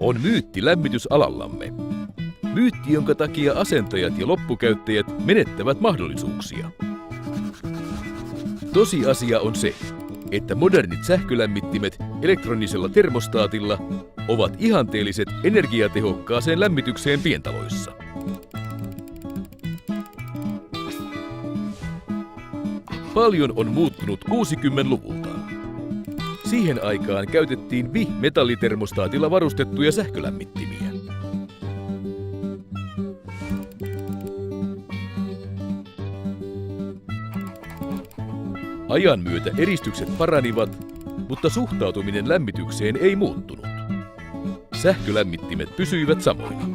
On myytti lämmitysalallamme. Myytti, jonka takia asentajat ja loppukäyttäjät menettävät mahdollisuuksia. Tosiasia on se, että modernit sähkölämmittimet elektronisella termostaatilla ovat ihanteelliset energiatehokkaaseen lämmitykseen pientaloissa. Paljon on muuttunut 60-luvulta. Siihen aikaan käytettiin metallitermostaatilla varustettuja sähkölämmittimiä. Ajan myötä eristykset paranivat, mutta suhtautuminen lämmitykseen ei muuttunut. Sähkölämmittimet pysyivät samoina.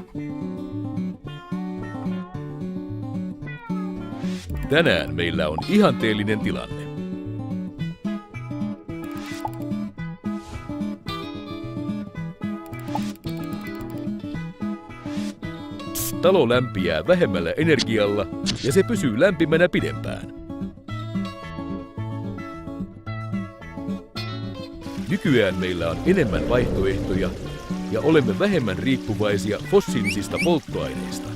Tänään meillä on ihanteellinen tilanne. Talo lämpiää vähemmällä energialla ja se pysyy lämpimänä pidempään. Nykyään meillä on enemmän vaihtoehtoja ja olemme vähemmän riippuvaisia fossiilisista polttoaineista.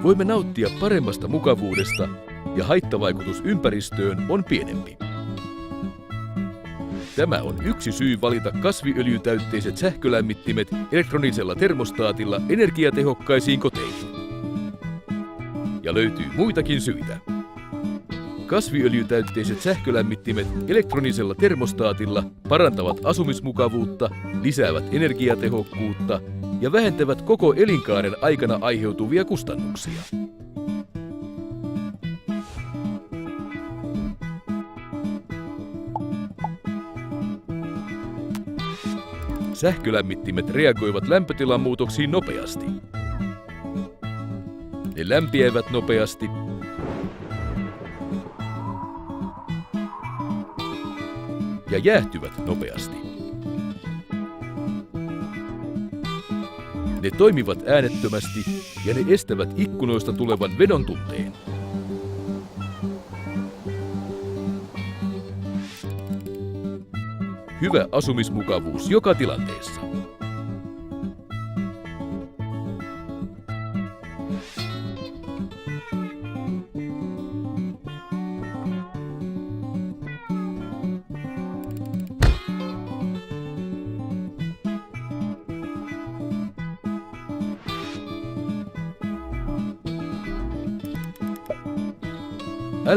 Voimme nauttia paremmasta mukavuudesta ja haittavaikutus ympäristöön on pienempi. Tämä on yksi syy valita kasviöljytäytteiset sähkölämmittimet elektronisella termostaatilla energiatehokkaisiin koteihin. Ja löytyy muitakin syitä. Kasviöljytäytteiset sähkölämmittimet elektronisella termostaatilla parantavat asumismukavuutta, lisäävät energiatehokkuutta ja vähentävät koko elinkaaren aikana aiheutuvia kustannuksia. Sähkölämmittimet reagoivat lämpötilan muutoksiin nopeasti. Ne lämpiävät nopeasti ja jäähtyvät nopeasti. Ne toimivat äänettömästi ja ne estävät ikkunoista tulevan vedon tunteen. Hyvä asumismukavuus joka tilanteessa.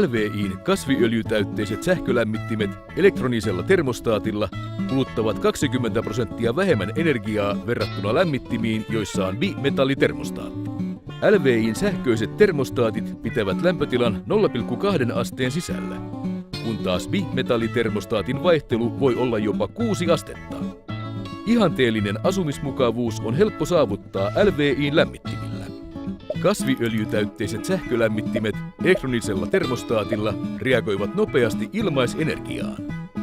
LVI:n kasviöljytäytteiset sähkölämmittimet elektronisella termostaatilla kuluttavat 20% vähemmän energiaa verrattuna lämmittimiin, joissa on bimetallitermostaatti. LVI:n sähköiset termostaatit pitävät lämpötilan 0,2 asteen sisällä, kun taas bimetallitermostaatin vaihtelu voi olla jopa 6 astetta. Ihanteellinen asumismukavuus on helppo saavuttaa LVI:n lämmittimillä. Kasviöljytäytteiset sähkölämmittimet elektronisella termostaatilla reagoivat nopeasti ilmaisenergiaan,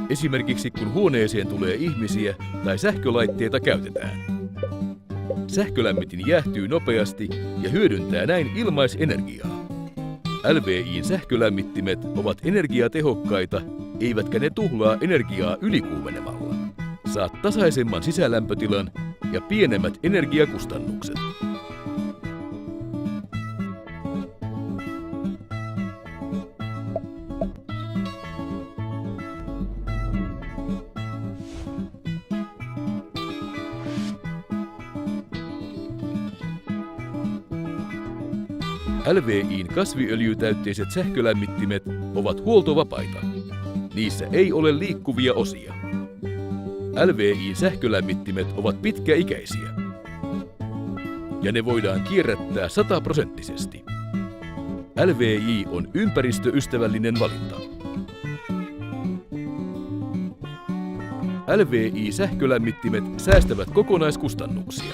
esimerkiksi kun huoneeseen tulee ihmisiä tai sähkölaitteita käytetään. Sähkölämmitin jäähtyy nopeasti ja hyödyntää näin ilmaisenergiaa. LVI:n sähkölämmittimet ovat energiatehokkaita, eivätkä ne tuhlaa energiaa ylikuumenemalla. Saat tasaisemman sisälämpötilan ja pienemmät energiakustannukset. LVI:n kasviöljytäytteiset sähkölämmittimet ovat huoltovapaita. Niissä ei ole liikkuvia osia. LVI:n sähkölämmittimet ovat pitkäikäisiä. Ja ne voidaan kierrättää 100%. LVI on ympäristöystävällinen valinta. LVI-sähkölämmittimet säästävät kokonaiskustannuksia.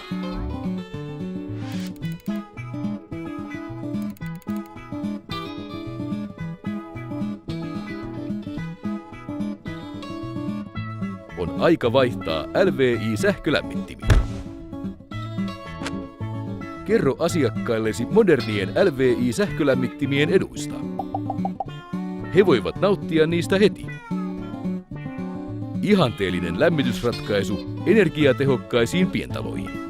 On aika vaihtaa LVI-sähkölämmittimiä. Kerro asiakkaillesi modernien LVI-sähkölämmittimien eduista. He voivat nauttia niistä heti. Ihanteellinen lämmitysratkaisu energiatehokkaisiin pientaloihin.